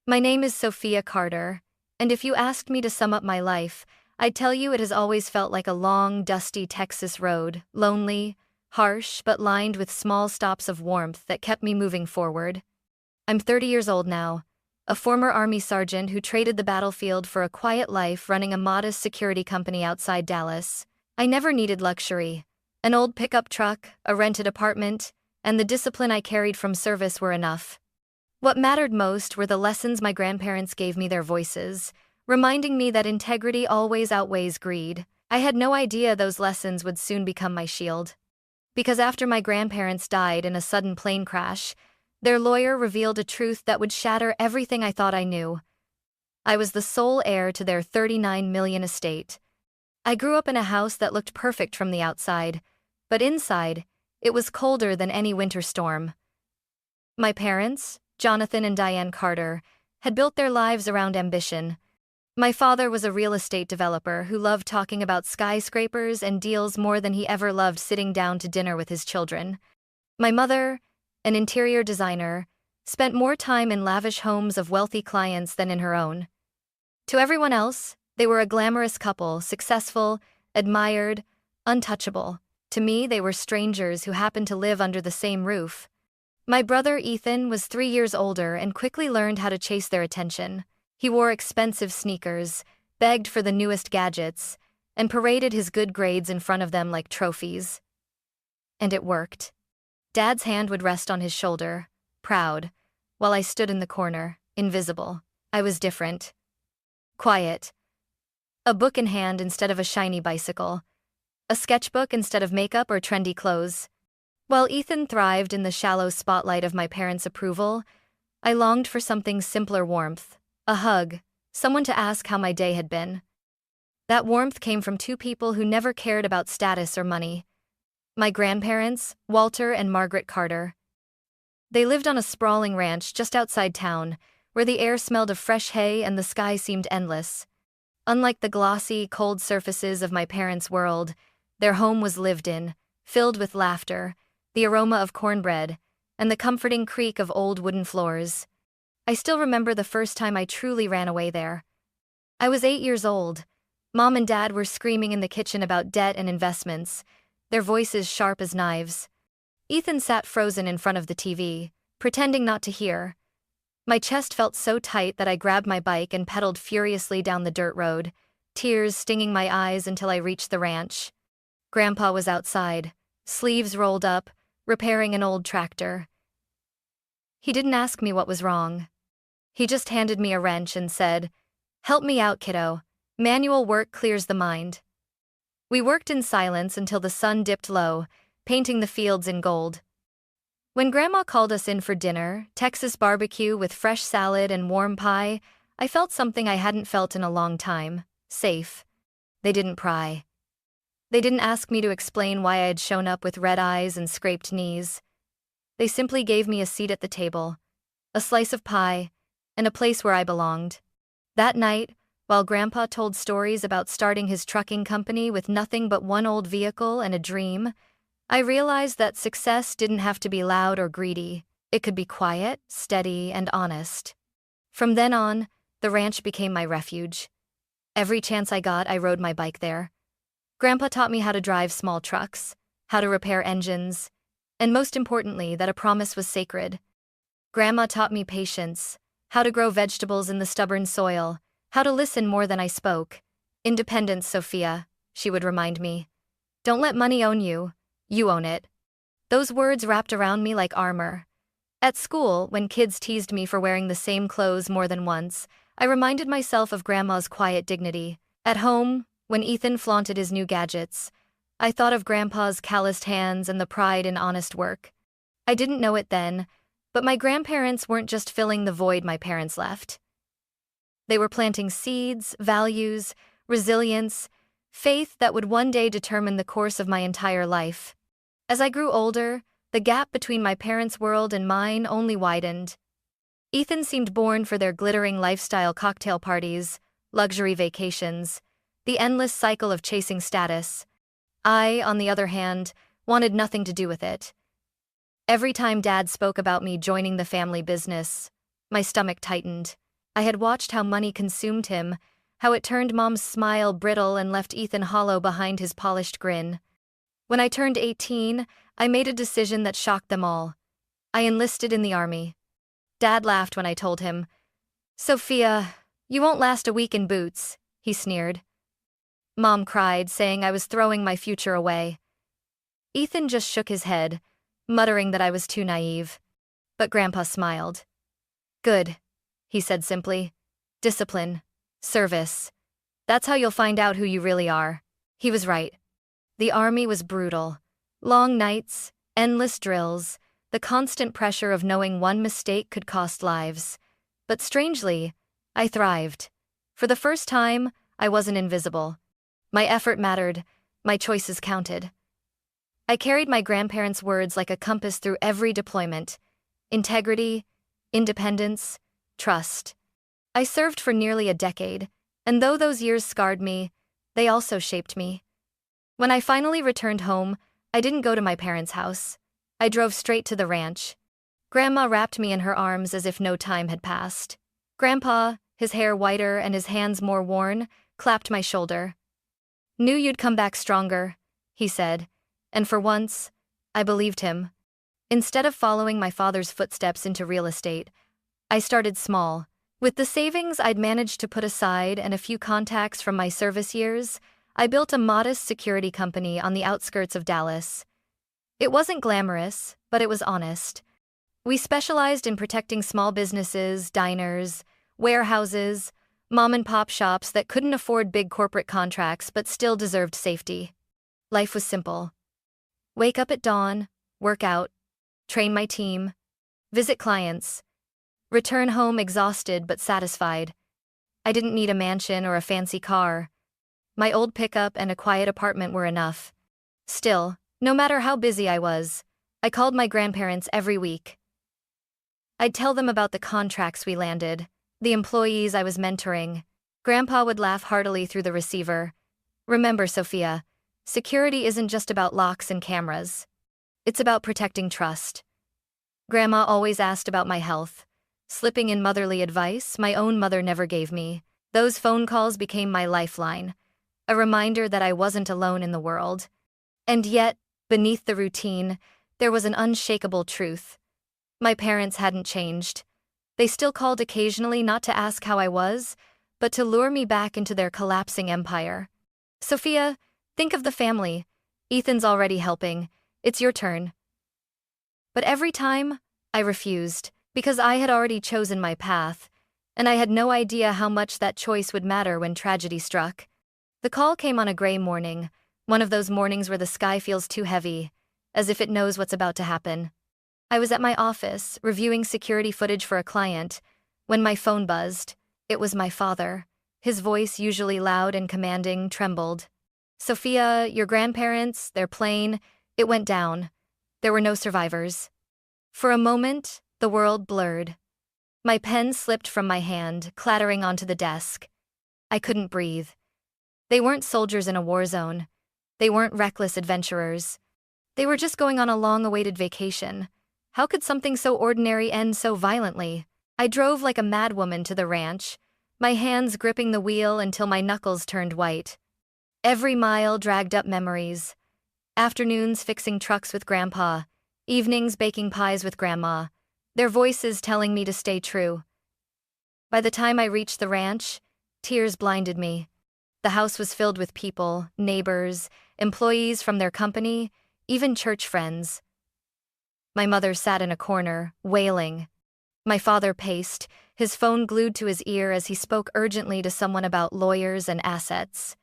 My name is Sophia Carter, and if you asked me to sum up my life, I'd tell you it has always felt like a long, dusty Texas road, lonely, harsh, but lined with small stops of warmth that kept me moving forward. I'm 30 years old now, a former Army sergeant who traded the battlefield for a quiet life running a modest security company outside Dallas. I never needed luxury. An old pickup truck, a rented apartment, and the discipline I carried from service were enough. What mattered most were the lessons my grandparents gave me, their voices, reminding me that integrity always outweighs greed. I had no idea those lessons would soon become my shield. Because after my grandparents died in a sudden plane crash, their lawyer revealed a truth that would shatter everything I thought I knew. I was the sole heir to their $39 million estate. I grew up in a house that looked perfect from the outside, but inside, it was colder than any winter storm. My parents, Jonathan and Diane Carter, had built their lives around ambition. My father was a real estate developer who loved talking about skyscrapers and deals more than he ever loved sitting down to dinner with his children. My mother, an interior designer, spent more time in lavish homes of wealthy clients than in her own. To everyone else, they were a glamorous couple, successful, admired, untouchable. To me, they were strangers who happened to live under the same roof. My brother Ethan was 3 years older and quickly learned how to chase their attention. He wore expensive sneakers, begged for the newest gadgets, and paraded his good grades in front of them like trophies. And it worked. Dad's hand would rest on his shoulder, proud, while I stood in the corner, invisible. I was different. Quiet. A book in hand instead of a shiny bicycle. A sketchbook instead of makeup or trendy clothes. While Ethan thrived in the shallow spotlight of my parents' approval, I longed for something simpler: warmth, a hug, someone to ask how my day had been. That warmth came from two people who never cared about status or money. My grandparents, Walter and Margaret Carter. They lived on a sprawling ranch just outside town, where the air smelled of fresh hay and the sky seemed endless. Unlike the glossy, cold surfaces of my parents' world, their home was lived in, filled with laughter, the aroma of cornbread, and the comforting creak of old wooden floors. I still remember the first time I truly ran away there. I was 8 years old. Mom and Dad were screaming in the kitchen about debt and investments, their voices sharp as knives. Ethan sat frozen in front of the TV, pretending not to hear. My chest felt so tight that I grabbed my bike and pedaled furiously down the dirt road, tears stinging my eyes until I reached the ranch. Grandpa was outside, sleeves rolled up, repairing an old tractor. He didn't ask me what was wrong. He just handed me a wrench and said, "Help me out, kiddo. Manual work clears the mind." We worked in silence until the sun dipped low, painting the fields in gold. When Grandma called us in for dinner, Texas barbecue with fresh salad and warm pie, I felt something I hadn't felt in a long time: safe. They didn't pry. They didn't ask me to explain why I had shown up with red eyes and scraped knees. They simply gave me a seat at the table, a slice of pie, and a place where I belonged. That night, while Grandpa told stories about starting his trucking company with nothing but one old vehicle and a dream, I realized that success didn't have to be loud or greedy. It could be quiet, steady, and honest. From then on, the ranch became my refuge. Every chance I got, I rode my bike there. Grandpa taught me how to drive small trucks, how to repair engines, and most importantly, that a promise was sacred. Grandma taught me patience, how to grow vegetables in the stubborn soil, how to listen more than I spoke. "Independence, Sophia," she would remind me. "Don't let money own you, you own it." Those words wrapped around me like armor. At school, when kids teased me for wearing the same clothes more than once, I reminded myself of Grandma's quiet dignity. At home, when Ethan flaunted his new gadgets, I thought of Grandpa's calloused hands and the pride in honest work. I didn't know it then, but my grandparents weren't just filling the void my parents left. They were planting seeds, values, resilience, faith that would one day determine the course of my entire life. As I grew older, the gap between my parents' world and mine only widened. Ethan seemed born for their glittering lifestyle: cocktail parties, luxury vacations, the endless cycle of chasing status. I, on the other hand, wanted nothing to do with it. Every time Dad spoke about me joining the family business, my stomach tightened. I had watched how money consumed him, how it turned Mom's smile brittle and left Ethan hollow behind his polished grin. When I turned 18, I made a decision that shocked them all. I enlisted in the army. Dad laughed when I told him. "Sophia, you won't last a week in boots," he sneered. Mom cried, saying I was throwing my future away. Ethan just shook his head, muttering that I was too naive. But Grandpa smiled. "Good," he said simply. "Discipline. Service. That's how you'll find out who you really are." He was right. The army was brutal. Long nights, endless drills, the constant pressure of knowing one mistake could cost lives. But strangely, I thrived. For the first time, I wasn't invisible. My effort mattered, my choices counted. I carried my grandparents' words like a compass through every deployment. Integrity, independence, trust. I served for nearly a decade, and though those years scarred me, they also shaped me. When I finally returned home, I didn't go to my parents' house. I drove straight to the ranch. Grandma wrapped me in her arms as if no time had passed. Grandpa, his hair whiter and his hands more worn, clapped my shoulder. "Knew you'd come back stronger," he said, and for once, I believed him. Instead of following my father's footsteps into real estate, I started small. With the savings I'd managed to put aside and a few contacts from my service years, I built a modest security company on the outskirts of Dallas. It wasn't glamorous, but it was honest. We specialized in protecting small businesses, diners, warehouses, mom-and-pop shops that couldn't afford big corporate contracts but still deserved safety. Life was simple. Wake up at dawn, work out, train my team, visit clients, return home exhausted but satisfied. I didn't need a mansion or a fancy car. My old pickup and a quiet apartment were enough. Still, no matter how busy I was, I called my grandparents every week. I'd tell them about the contracts we landed, the employees I was mentoring. Grandpa would laugh heartily through the receiver. "Remember, Sophia, security isn't just about locks and cameras. It's about protecting trust." Grandma always asked about my health, slipping in motherly advice my own mother never gave me. Those phone calls became my lifeline, a reminder that I wasn't alone in the world. And yet, beneath the routine, there was an unshakable truth. My parents hadn't changed. They still called occasionally not to ask how I was, but to lure me back into their collapsing empire. "Sophia, think of the family. Ethan's already helping. It's your turn." But every time, I refused, because I had already chosen my path, and I had no idea how much that choice would matter when tragedy struck. The call came on a gray morning, one of those mornings where the sky feels too heavy, as if it knows what's about to happen. I was at my office, reviewing security footage for a client, when my phone buzzed. It was my father. His voice, usually loud and commanding, trembled. "Sophia, your grandparents, their plane, it went down. There were no survivors." For a moment, the world blurred. My pen slipped from my hand, clattering onto the desk. I couldn't breathe. They weren't soldiers in a war zone. They weren't reckless adventurers. They were just going on a long-awaited vacation. How could something so ordinary end so violently? I drove like a madwoman to the ranch, my hands gripping the wheel until my knuckles turned white. Every mile dragged up memories. Afternoons fixing trucks with Grandpa, evenings baking pies with Grandma, their voices telling me to stay true. By the time I reached the ranch, tears blinded me. The house was filled with people, neighbors, employees from their company, even church friends. My mother sat in a corner, wailing. My father paced, his phone glued to his ear as he spoke urgently to someone about lawyers and assets.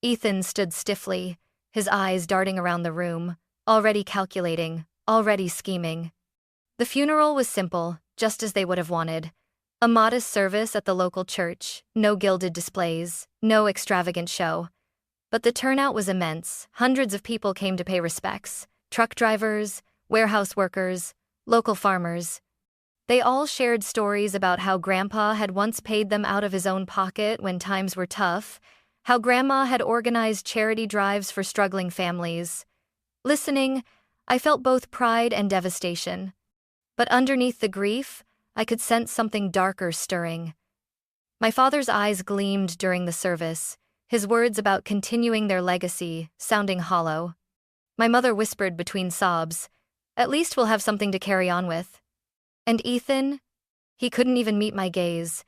Ethan stood stiffly, his eyes darting around the room, already calculating, already scheming. The funeral was simple, just as they would have wanted. A modest service at the local church, no gilded displays, no extravagant show. But the turnout was immense. Hundreds of people came to pay respects. Truck drivers, warehouse workers, local farmers. They all shared stories about how Grandpa had once paid them out of his own pocket when times were tough, how Grandma had organized charity drives for struggling families. Listening, I felt both pride and devastation. But underneath the grief, I could sense something darker stirring. My father's eyes gleamed during the service, his words about continuing their legacy sounding hollow. My mother whispered between sobs, "At least we'll have something to carry on with." And Ethan? He couldn't even meet my gaze,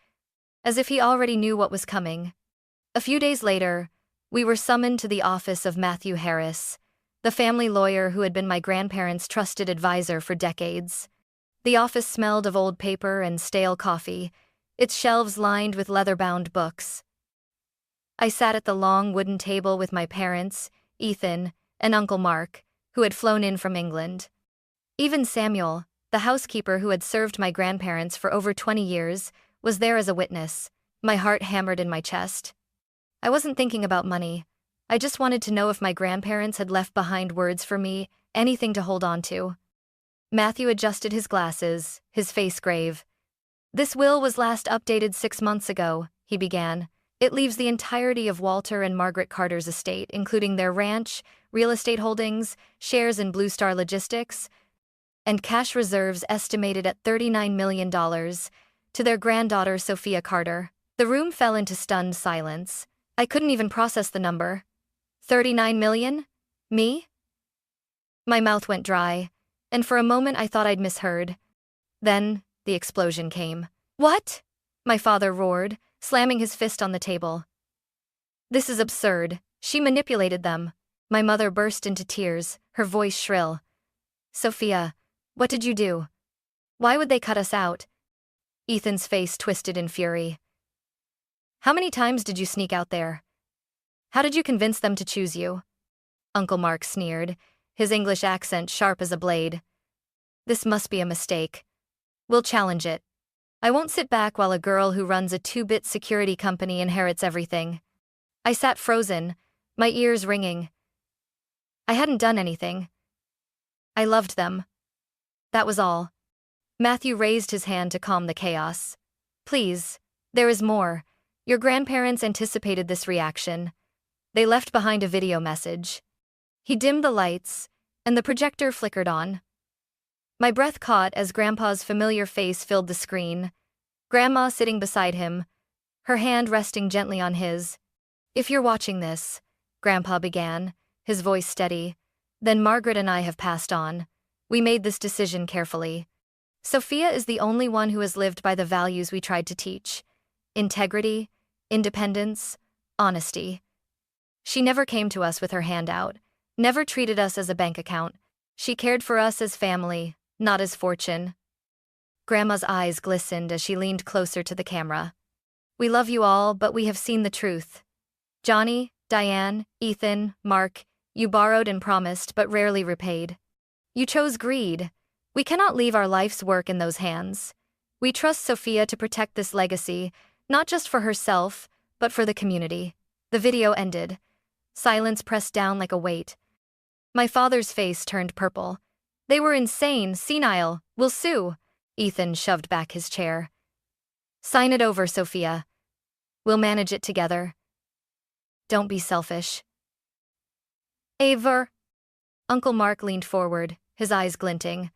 as if he already knew what was coming. A few days later, we were summoned to the office of Matthew Harris, the family lawyer who had been my grandparents' trusted advisor for decades. The office smelled of old paper and stale coffee, its shelves lined with leather-bound books. I sat at the long wooden table with my parents, Ethan, and Uncle Mark, who had flown in from England. Even Samuel, the housekeeper who had served my grandparents for over 20 years, was there as a witness. My heart hammered in my chest. I wasn't thinking about money. I just wanted to know if my grandparents had left behind words for me, anything to hold on to. Matthew adjusted his glasses, his face grave. "This will was last updated 6 months ago," he began. "It leaves the entirety of Walter and Margaret Carter's estate, including their ranch, real estate holdings, shares in Blue Star Logistics, and cash reserves estimated at $39 million, to their granddaughter Sophia Carter." The room fell into stunned silence. I couldn't even process the number. 39 million? Me? My mouth went dry, and for a moment I thought I'd misheard. Then, the explosion came. "What?" my father roared, slamming his fist on the table. "This is absurd. She manipulated them." My mother burst into tears, her voice shrill. "Sophia, what did you do? Why would they cut us out?" Ethan's face twisted in fury. "How many times did you sneak out there? How did you convince them to choose you?" Uncle Mark sneered, his English accent sharp as a blade. "This must be a mistake. We'll challenge it. I won't sit back while a girl who runs a 2-bit security company inherits everything." I sat frozen, my ears ringing. I hadn't done anything. I loved them. That was all. Matthew raised his hand to calm the chaos. "Please, there is more. Your grandparents anticipated this reaction. They left behind a video message." He dimmed the lights, and the projector flickered on. My breath caught as Grandpa's familiar face filled the screen. Grandma sitting beside him, her hand resting gently on his. "If you're watching this," Grandpa began, his voice steady, "then Margaret and I have passed on. We made this decision carefully. Sophia is the only one who has lived by the values we tried to teach: integrity, independence, honesty. She never came to us with her hand out, never treated us as a bank account. She cared for us as family, not as fortune." Grandma's eyes glistened as she leaned closer to the camera. "We love you all, but we have seen the truth. Johnny, Diane, Ethan, Mark, you borrowed and promised but rarely repaid. You chose greed. We cannot leave our life's work in those hands. We trust Sophia to protect this legacy, not just for herself, but for the community." The video ended. Silence pressed down like a weight. My father's face turned purple. "They were insane, senile. We'll sue." Ethan shoved back his chair. "Sign it over, Sophia. We'll manage it together. Don't be selfish." "Eivor." Uncle Mark leaned forward, his eyes glinting.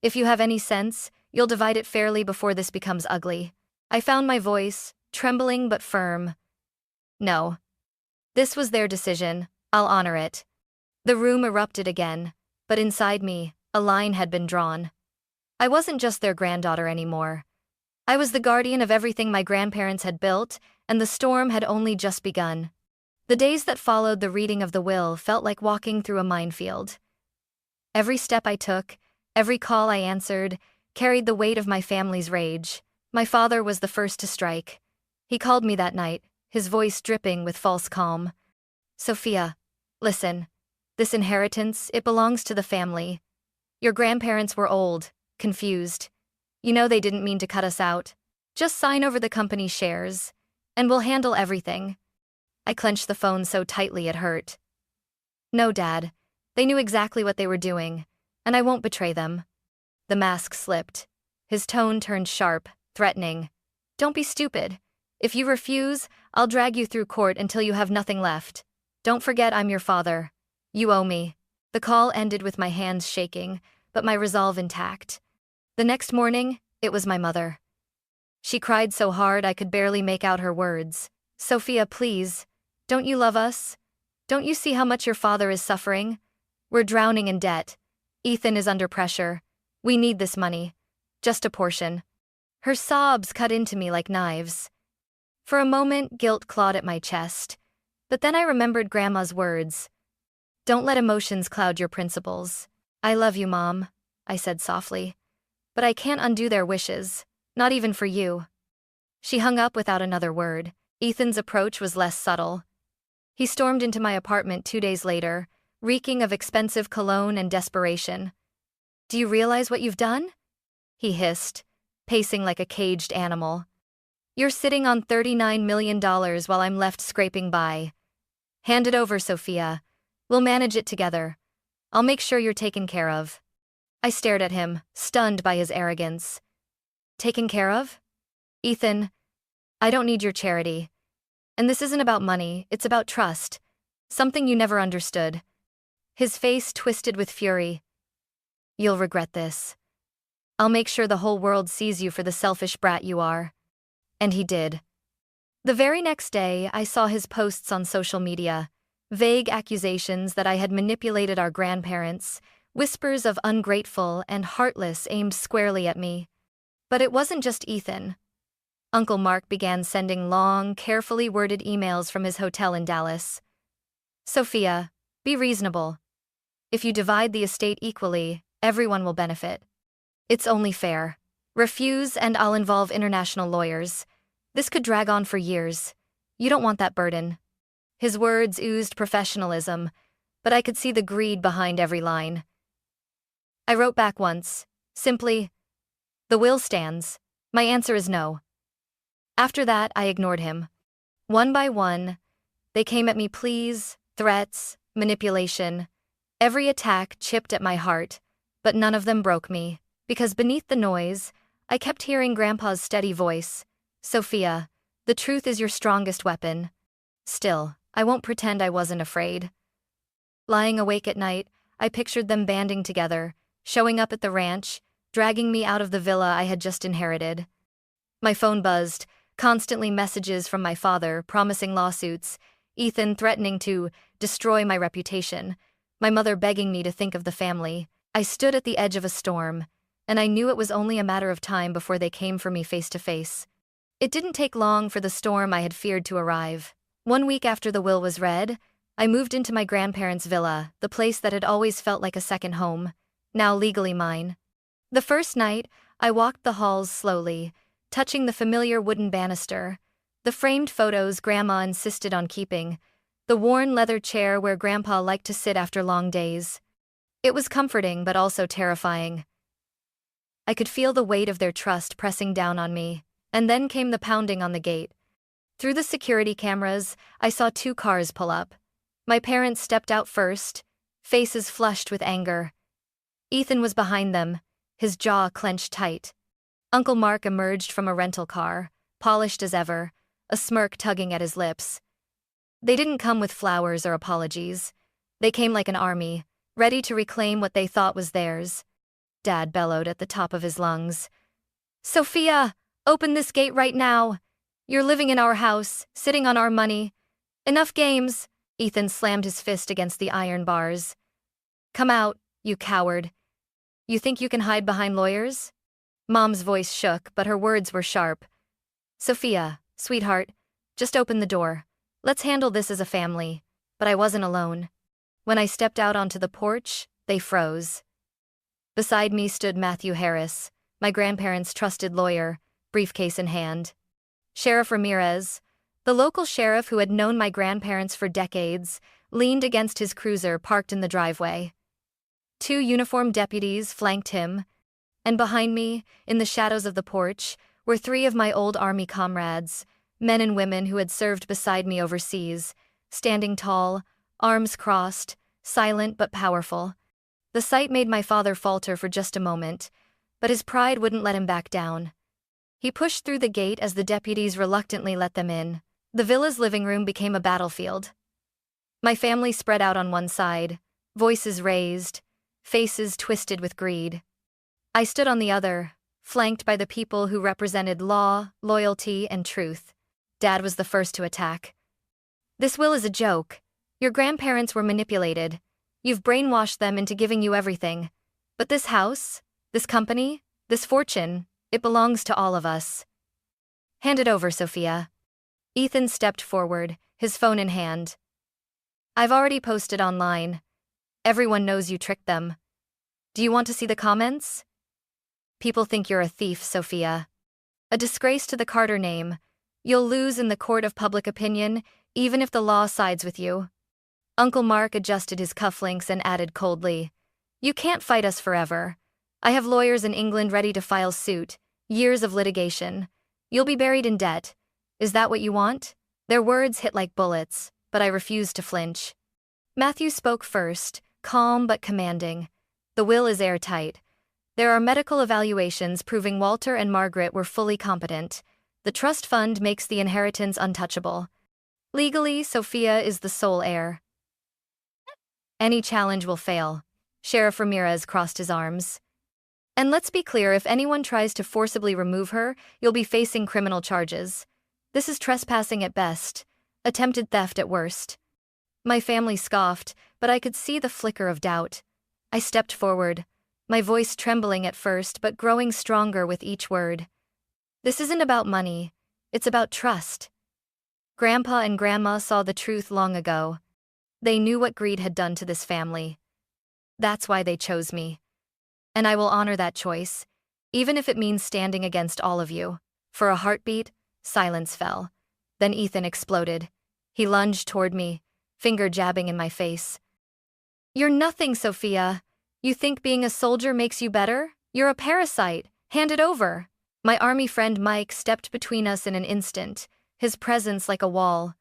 "If you have any sense, you'll divide it fairly before this becomes ugly." I found my voice, trembling but firm. "No. This was their decision. I'll honor it." The room erupted again, but inside me, a line had been drawn. I wasn't just their granddaughter anymore. I was the guardian of everything my grandparents had built, and the storm had only just begun. The days that followed the reading of the will felt like walking through a minefield. Every step I took, every call I answered, carried the weight of my family's rage. My father was the first to strike. He called me that night, his voice dripping with false calm. "Sophia, listen. This inheritance, it belongs to the family. Your grandparents were old, confused. You know they didn't mean to cut us out. Just sign over the company shares, and we'll handle everything." I clenched the phone so tightly it hurt. "No, Dad. They knew exactly what they were doing, and I won't betray them." The mask slipped. His tone turned sharp, threatening. "Don't be stupid. If you refuse, I'll drag you through court until you have nothing left. Don't forget I'm your father. You owe me." The call ended with my hands shaking, but my resolve intact. The next morning, It was my mother. She cried so hard I could barely make out her words. "Sophia, please. Don't you love us? Don't you see how much your father is suffering? We're drowning in debt. Ethan is under pressure. We need this money. Just a portion." Her sobs cut into me like knives. For a moment, guilt clawed at my chest. But then I remembered Grandma's words. "Don't let emotions cloud your principles." "I love you, Mom," I said softly. "But I can't undo their wishes. Not even for you." She hung up without another word. Ethan's approach was less subtle. He stormed into my apartment 2 days later, reeking of expensive cologne and desperation. "Do you realize what you've done?" he hissed, pacing like a caged animal. "You're sitting on $39 million while I'm left scraping by. Hand it over, Sophia. We'll manage it together. I'll make sure you're taken care of." I stared at him, stunned by his arrogance. "Taken care of? Ethan, I don't need your charity. And this isn't about money, it's about trust. Something you never understood." His face twisted with fury. "You'll regret this. I'll make sure the whole world sees you for the selfish brat you are." And he did. The very next day, I saw his posts on social media. Vague accusations that I had manipulated our grandparents, whispers of ungrateful and heartless aimed squarely at me. But it wasn't just Ethan. Uncle Mark began sending long, carefully worded emails from his hotel in Dallas. "Sophia, be reasonable. If you divide the estate equally, everyone will benefit. It's only fair. Refuse and I'll involve international lawyers. This could drag on for years. You don't want that burden." His words oozed professionalism, but I could see the greed behind every line. I wrote back once, simply, "The will stands. My answer is no." After that, I ignored him. One by one, they came at me: pleas, threats, manipulation. Every attack chipped at my heart, but none of them broke me, because beneath the noise, I kept hearing Grandpa's steady voice. "Sophia, the truth is your strongest weapon." Still, I won't pretend I wasn't afraid. Lying awake at night, I pictured them banding together, showing up at the ranch, dragging me out of the villa I had just inherited. My phone buzzed, constantly messages from my father promising lawsuits, Ethan threatening to destroy my reputation, my mother begging me to think of the family. I stood at the edge of a storm, and I knew it was only a matter of time before they came for me face to face. It didn't take long for the storm I had feared to arrive. 1 week after the will was read, I moved into my grandparents' villa, the place that had always felt like a second home, now legally mine. The first night, I walked the halls slowly, touching the familiar wooden banister, the framed photos Grandma insisted on keeping, the worn leather chair where Grandpa liked to sit after long days. It was comforting but also terrifying. I could feel the weight of their trust pressing down on me, and then came the pounding on the gate. Through the security cameras, I saw 2 cars pull up. My parents stepped out first, faces flushed with anger. Ethan was behind them, his jaw clenched tight. Uncle Mark emerged from a rental car, polished as ever, a smirk tugging at his lips. They didn't come with flowers or apologies. They came like an army, ready to reclaim what they thought was theirs. Dad bellowed at the top of his lungs. "Sophia, open this gate right now. You're living in our house, sitting on our money. Enough games." Ethan slammed his fist against the iron bars. "Come out, you coward. You think you can hide behind lawyers?" Mom's voice shook, but her words were sharp. "Sophia, sweetheart, just open the door. Let's handle this as a family." But I wasn't alone. When I stepped out onto the porch, they froze. Beside me stood Matthew Harris, my grandparents' trusted lawyer, briefcase in hand. Sheriff Ramirez, the local sheriff who had known my grandparents for decades, leaned against his cruiser parked in the driveway. 2 uniformed deputies flanked him, and behind me, in the shadows of the porch, were 3 of my old army comrades, men and women who had served beside me overseas, standing tall, arms crossed, silent but powerful. The sight made my father falter for just a moment, but his pride wouldn't let him back down. He pushed through the gate as the deputies reluctantly let them in. The villa's living room became a battlefield. My family spread out on one side, voices raised, faces twisted with greed. I stood on the other, flanked by the people who represented law, loyalty, and truth. Dad was the first to attack. "This will is a joke. Your grandparents were manipulated. You've brainwashed them into giving you everything. But this house, this company, this fortune, it belongs to all of us. Hand it over, Sophia." Ethan stepped forward, his phone in hand. "I've already posted online. Everyone knows you tricked them. Do you want to see the comments? People think you're a thief, Sophia. A disgrace to the Carter name. You'll lose in the court of public opinion, even if the law sides with you." Uncle Mark adjusted his cufflinks and added coldly, "You can't fight us forever. I have lawyers in England ready to file suit, years of litigation. You'll be buried in debt. Is that what you want?" Their words hit like bullets, but I refused to flinch. Matthew spoke first, calm but commanding. "The will is airtight. There are medical evaluations proving Walter and Margaret were fully competent. The trust fund makes the inheritance untouchable. Legally, Sophia is the sole heir. Any challenge will fail." Sheriff Ramirez crossed his arms. "And let's be clear, if anyone tries to forcibly remove her, you'll be facing criminal charges. This is trespassing at best, attempted theft at worst." My family scoffed, but I could see the flicker of doubt. I stepped forward, my voice trembling at first but growing stronger with each word. "This isn't about money, it's about trust. Grandpa and Grandma saw the truth long ago. They knew what greed had done to this family. That's why they chose me. And I will honor that choice, even if it means standing against all of you." For a heartbeat, silence fell. Then Ethan exploded. He lunged toward me, finger jabbing in my face. "You're nothing, Sophia. You think being a soldier makes you better? You're a parasite. Hand it over." My army friend Mike stepped between us in an instant, his presence like a wall.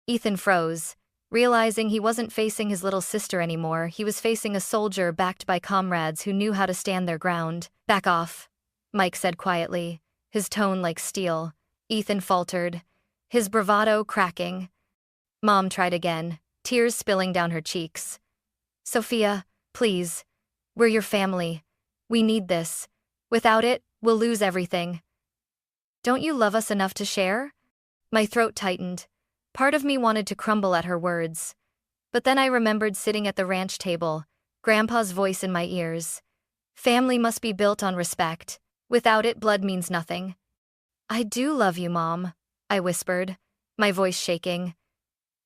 Ethan froze. Realizing he wasn't facing his little sister anymore, he was facing a soldier backed by comrades who knew how to stand their ground. "Back off," Mike said quietly, his tone like steel. Ethan faltered, his bravado cracking. Mom tried again, tears spilling down her cheeks. "Sophia, please. We're your family. We need this. Without it, we'll lose everything. Don't you love us enough to share?" My throat tightened. Part of me wanted to crumble at her words. But then I remembered sitting at the ranch table, Grandpa's voice in my ears. Family must be built on respect. Without it, blood means nothing. "I do love you, Mom," I whispered, my voice shaking.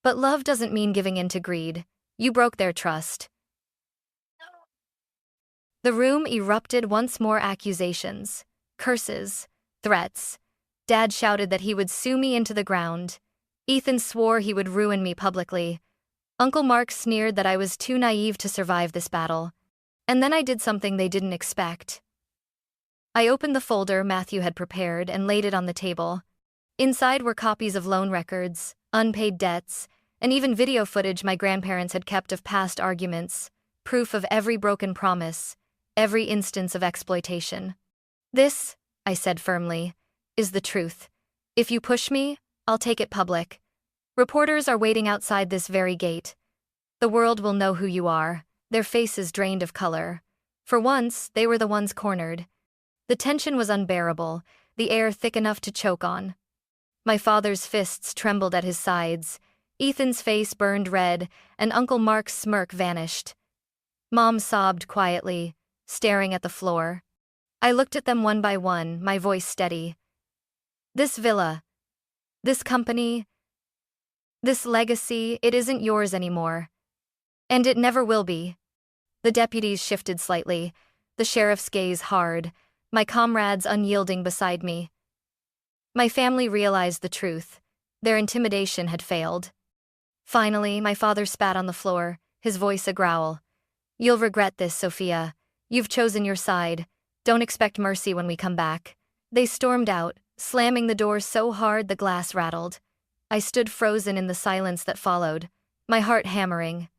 "But love doesn't mean giving in to greed. You broke their trust." The room erupted once more, accusations, curses, threats. Dad shouted that he would sue me into the ground. Ethan swore he would ruin me publicly. Uncle Mark sneered that I was too naive to survive this battle. And then I did something they didn't expect. I opened the folder Matthew had prepared and laid it on the table. Inside were copies of loan records, unpaid debts, and even video footage my grandparents had kept of past arguments, proof of every broken promise, every instance of exploitation. "This," I said firmly, "is the truth. If you push me, I'll take it public. Reporters are waiting outside this very gate. The world will know who you are." Their faces drained of color. For once, they were the ones cornered. The tension was unbearable, the air thick enough to choke on. My father's fists trembled at his sides, Ethan's face burned red, and Uncle Mark's smirk vanished. Mom sobbed quietly, staring at the floor. I looked at them one by one, my voice steady. "This villa, this company, this legacy, it isn't yours anymore. And it never will be." The deputies shifted slightly, the sheriff's gaze hard, my comrades unyielding beside me. My family realized the truth. Their intimidation had failed. Finally, my father spat on the floor, his voice a growl. "You'll regret this, Sophia. You've chosen your side. Don't expect mercy when we come back." They stormed out, slamming the door so hard the glass rattled. I stood frozen in the silence that followed, my heart hammering.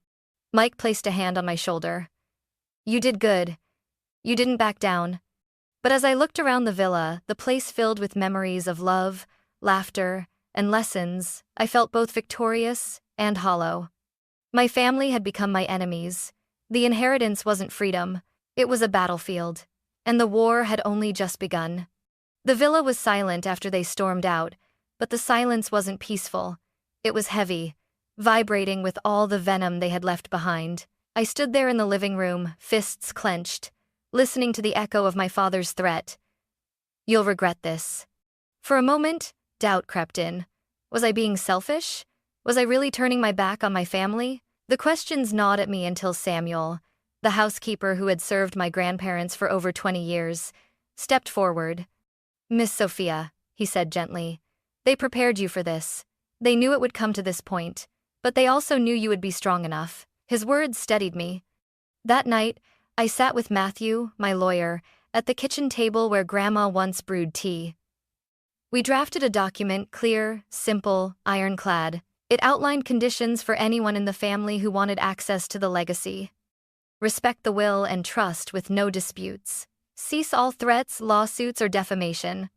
Mike placed a hand on my shoulder. "You did good. You didn't back down." But as I looked around the villa, the place filled with memories of love, laughter, and lessons, I felt both victorious and hollow. My family had become my enemies. The inheritance wasn't freedom, it was a battlefield. and the war had only just begun. The villa was silent after they stormed out, but the silence wasn't peaceful. It was heavy, vibrating with all the venom they had left behind. I stood there in the living room, fists clenched, listening to the echo of my father's threat. "You'll regret this." For a moment, doubt crept in. Was I being selfish? Was I really turning my back on my family? The questions gnawed at me until Samuel, the housekeeper who had served my grandparents for over 20 years, stepped forward. "Miss Sophia," he said gently, "they prepared you for this. They knew it would come to this point, but they also knew you would be strong enough." His words steadied me. That night, I sat with Matthew, my lawyer, at the kitchen table where Grandma once brewed tea. We drafted a document, clear, simple, ironclad. It outlined conditions for anyone in the family who wanted access to the legacy. Respect the will and trust with no disputes. Cease all threats, lawsuits, or defamation.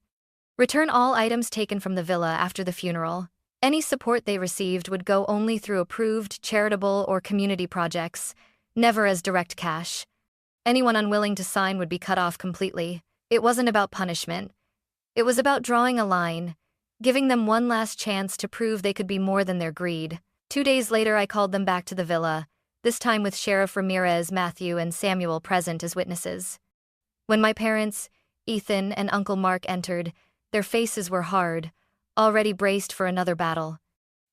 Return all items taken from the villa after the funeral. Any support they received would go only through approved, charitable, or community projects, never as direct cash. Anyone unwilling to sign would be cut off completely. It wasn't about punishment. It was about drawing a line, giving them one last chance to prove they could be more than their greed. 2 days later, I called them back to the villa, this time with Sheriff Ramirez, Matthew, and Samuel present as witnesses. When my parents, Ethan and Uncle Mark, entered, their faces were hard, already braced for another battle.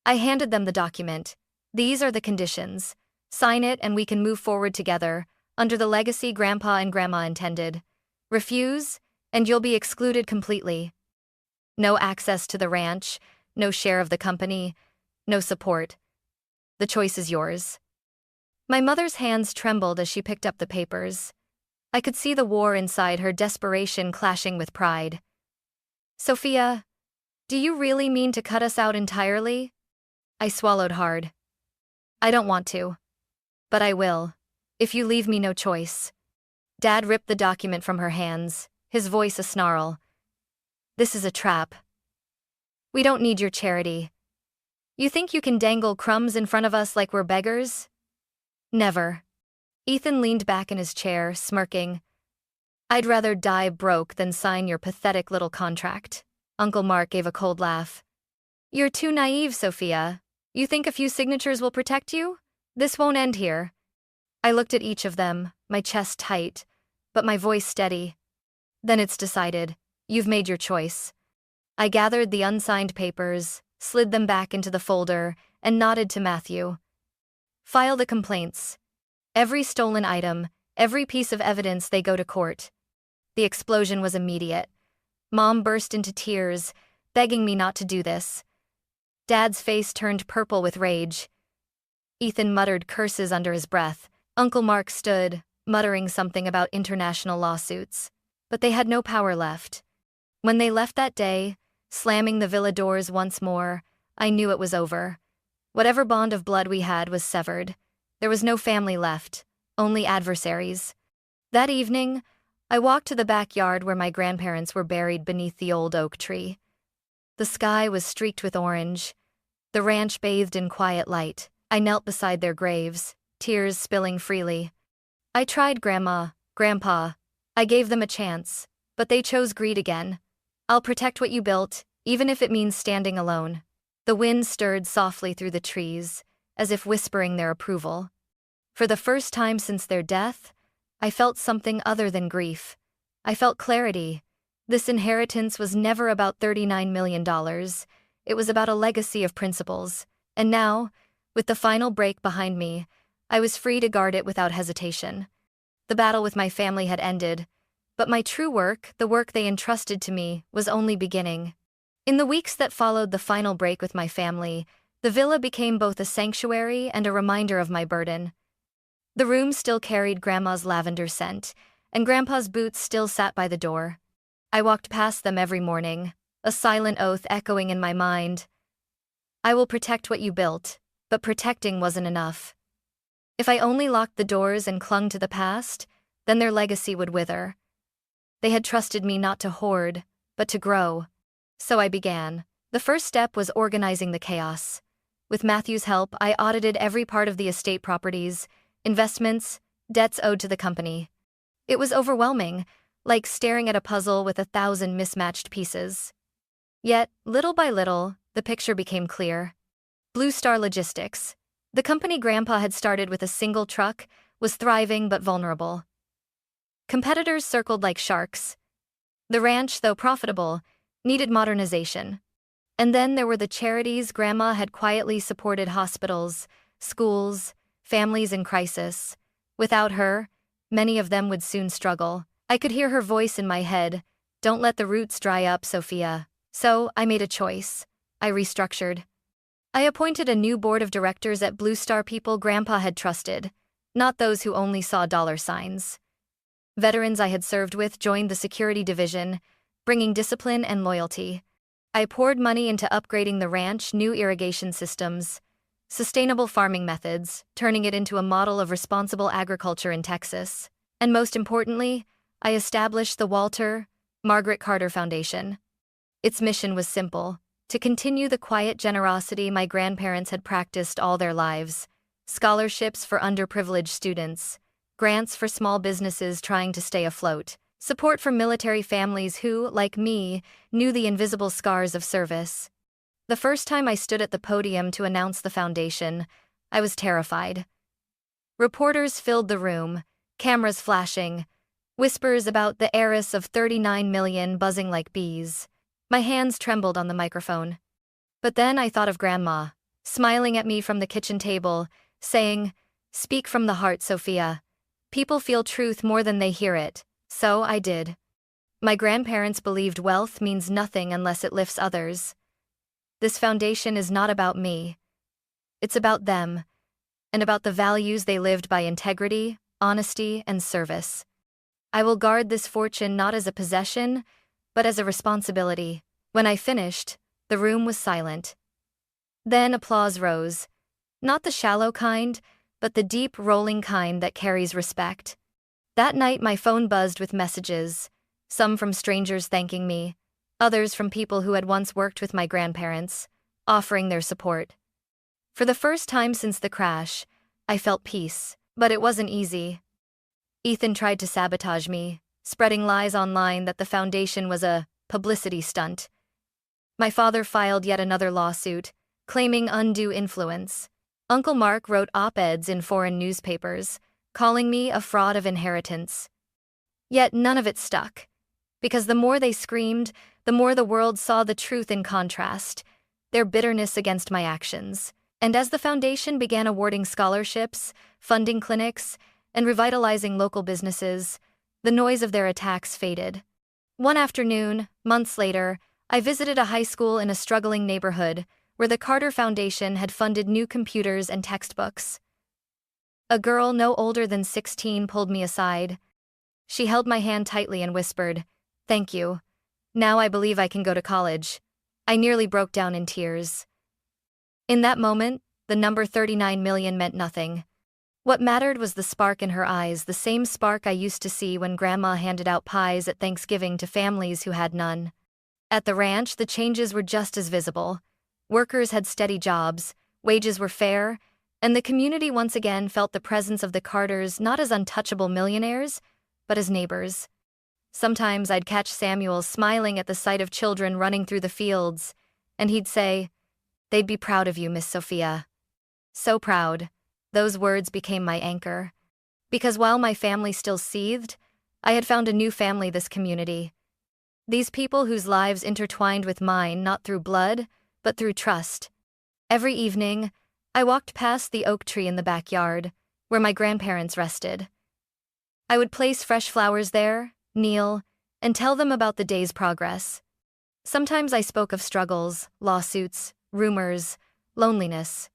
I handed them the document. "These are the conditions. Sign it and we can move forward together, under the legacy Grandpa and Grandma intended. Refuse, and you'll be excluded completely. No access to the ranch, no share of the company, no support. The choice is yours." My mother's hands trembled as she picked up the papers. I could see the war inside her, desperation clashing with pride. "Sophia, do you really mean to cut us out entirely?" I swallowed hard. "I don't want to. But I will, if you leave me no choice." Dad ripped the document from her hands, his voice a snarl. "This is a trap. We don't need your charity. You think you can dangle crumbs in front of us like we're beggars? Never." Ethan leaned back in his chair, smirking. "I'd rather die broke than sign your pathetic little contract." Uncle Mark gave a cold laugh. "You're too naive, Sophia. You think a few signatures will protect you? This won't end here." I looked at each of them, my chest tight, but my voice steady. "Then it's decided. You've made your choice." I gathered the unsigned papers, slid them back into the folder, and nodded to Matthew. "File the complaints. Every stolen item, every piece of evidence, they go to court." The explosion was immediate. Mom burst into tears, begging me not to do this. Dad's face turned purple with rage. Ethan muttered curses under his breath. Uncle Mark stood, muttering something about international lawsuits. But they had no power left. When they left that day, slamming the villa doors once more, I knew it was over. Whatever bond of blood we had was severed. There was no family left, only adversaries. That evening, I walked to the backyard where my grandparents were buried beneath the old oak tree. The sky was streaked with orange. The ranch bathed in quiet light. I knelt beside their graves, tears spilling freely. I tried, Grandma, Grandpa. I gave them a chance, but they chose greed again. "I'll protect what you built, even if it means standing alone." The wind stirred softly through the trees, as if whispering their approval. For the first time since their death, I felt something other than grief. I felt clarity. This inheritance was never about $39 million. It was about a legacy of principles. And now, with the final break behind me, I was free to guard it without hesitation. The battle with my family had ended, but my true work, the work they entrusted to me, was only beginning. In the weeks that followed the final break with my family, the villa became both a sanctuary and a reminder of my burden. The room still carried Grandma's lavender scent, and Grandpa's boots still sat by the door. I walked past them every morning, a silent oath echoing in my mind. I will protect what you built, but protecting wasn't enough. If I only locked the doors and clung to the past, then their legacy would wither. They had trusted me not to hoard, but to grow. So I began. The first step was organizing the chaos. With Matthew's help, I audited every part of the estate: properties, investments, debts owed to the company. It was overwhelming, like staring at a puzzle with 1,000 mismatched pieces. Yet, little by little, the picture became clear. Blue Star Logistics, the company Grandpa had started with a single truck, was thriving but vulnerable. Competitors circled like sharks. The ranch, though profitable, needed modernization. And then there were the charities Grandma had quietly supported: hospitals, schools, families in crisis. Without her, many of them would soon struggle. I could hear her voice in my head, "Don't let the roots dry up, Sophia." So, I made a choice. I restructured. I appointed a new board of directors at Blue Star, people Grandpa had trusted, not those who only saw dollar signs. Veterans I had served with joined the security division, bringing discipline and loyalty. I poured money into upgrading the ranch, new irrigation systems, sustainable farming methods, turning it into a model of responsible agriculture in Texas. And most importantly, I established the Walter Margaret Carter Foundation. Its mission was simple: to continue the quiet generosity my grandparents had practiced all their lives. Scholarships for underprivileged students, grants for small businesses trying to stay afloat, support for military families who, like me, knew the invisible scars of service. The first time I stood at the podium to announce the foundation, I was terrified. Reporters filled the room, cameras flashing, whispers about the heiress of 39 million buzzing like bees. My hands trembled on the microphone. But then I thought of Grandma, smiling at me from the kitchen table, saying, "Speak from the heart, Sophia. People feel truth more than they hear it." So I did. My grandparents believed wealth means nothing unless it lifts others. This foundation is not about me. It's about them, and about the values they lived by: integrity, honesty, and service. I will guard this fortune not as a possession, but as a responsibility. When I finished, the room was silent. Then applause rose. Not the shallow kind, but the deep, rolling kind that carries respect. That night my phone buzzed with messages, some from strangers thanking me, others from people who had once worked with my grandparents, offering their support. For the first time since the crash, I felt peace, but it wasn't easy. Ethan tried to sabotage me, spreading lies online that the foundation was a publicity stunt. My father filed yet another lawsuit, claiming undue influence. Uncle Mark wrote op-eds in foreign newspapers, calling me a fraud of inheritance. Yet none of it stuck, because the more they screamed, the more the world saw the truth in contrast, their bitterness against my actions. And as the foundation began awarding scholarships, funding clinics, and revitalizing local businesses, the noise of their attacks faded. One afternoon, months later, I visited a high school in a struggling neighborhood where the Carter Foundation had funded new computers and textbooks. A girl no older than 16 pulled me aside. She held my hand tightly and whispered, "Thank you. Now I believe I can go to college." I nearly broke down in tears. In that moment, the number 39 million meant nothing. What mattered was the spark in her eyes, the same spark I used to see when Grandma handed out pies at Thanksgiving to families who had none. At the ranch, the changes were just as visible. Workers had steady jobs, wages were fair, and the community once again felt the presence of the Carters not as untouchable millionaires, but as neighbors. Sometimes I'd catch Samuel smiling at the sight of children running through the fields, and he'd say, "They'd be proud of you, Miss Sophia." So proud. Those words became my anchor. Because while my family still seethed, I had found a new family: this community. These people whose lives intertwined with mine not through blood, but through trust. Every evening, I walked past the oak tree in the backyard, where my grandparents rested. I would place fresh flowers there, kneel, and tell them about the day's progress. Sometimes I spoke of struggles, lawsuits, rumors, loneliness.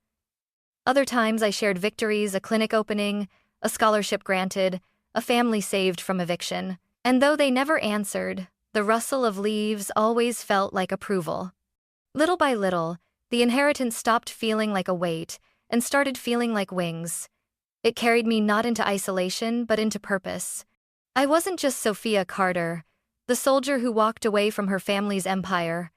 Other times I shared victories: a clinic opening, a scholarship granted, a family saved from eviction. And though they never answered, the rustle of leaves always felt like approval. Little by little, the inheritance stopped feeling like a weight and started feeling like wings. It carried me not into isolation, but into purpose. I wasn't just Sophia Carter, the soldier who walked away from her family's empire.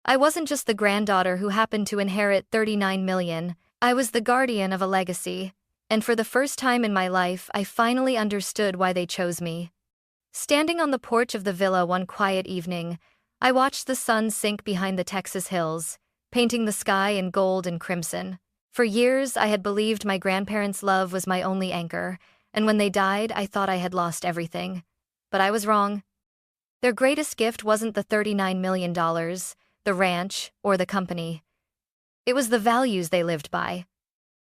I wasn't just the granddaughter who happened to inherit 39 million. I was the guardian of a legacy, and for the first time in my life I finally understood why they chose me. Standing on the porch of the villa one quiet evening, I watched the sun sink behind the Texas hills, painting the sky in gold and crimson. For years, I had believed my grandparents' love was my only anchor, and when they died, I thought I had lost everything. But I was wrong. Their greatest gift wasn't the $39 million, the ranch, or the company. It was the values they lived by.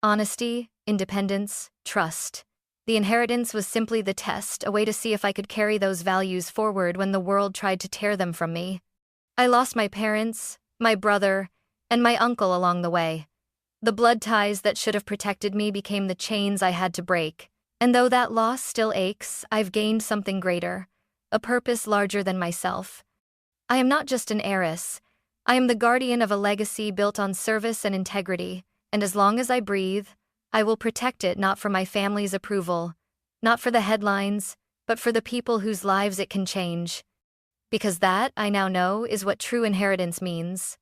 Honesty, independence, trust. The inheritance was simply the test, a way to see if I could carry those values forward when the world tried to tear them from me. I lost my parents, my brother, and my uncle along the way. The blood ties that should have protected me became the chains I had to break. And though that loss still aches, I've gained something greater, a purpose larger than myself. I am not just an heiress. I am the guardian of a legacy built on service and integrity, and as long as I breathe, I will protect it, not for my family's approval, not for the headlines, but for the people whose lives it can change. Because that, I now know, is what true inheritance means.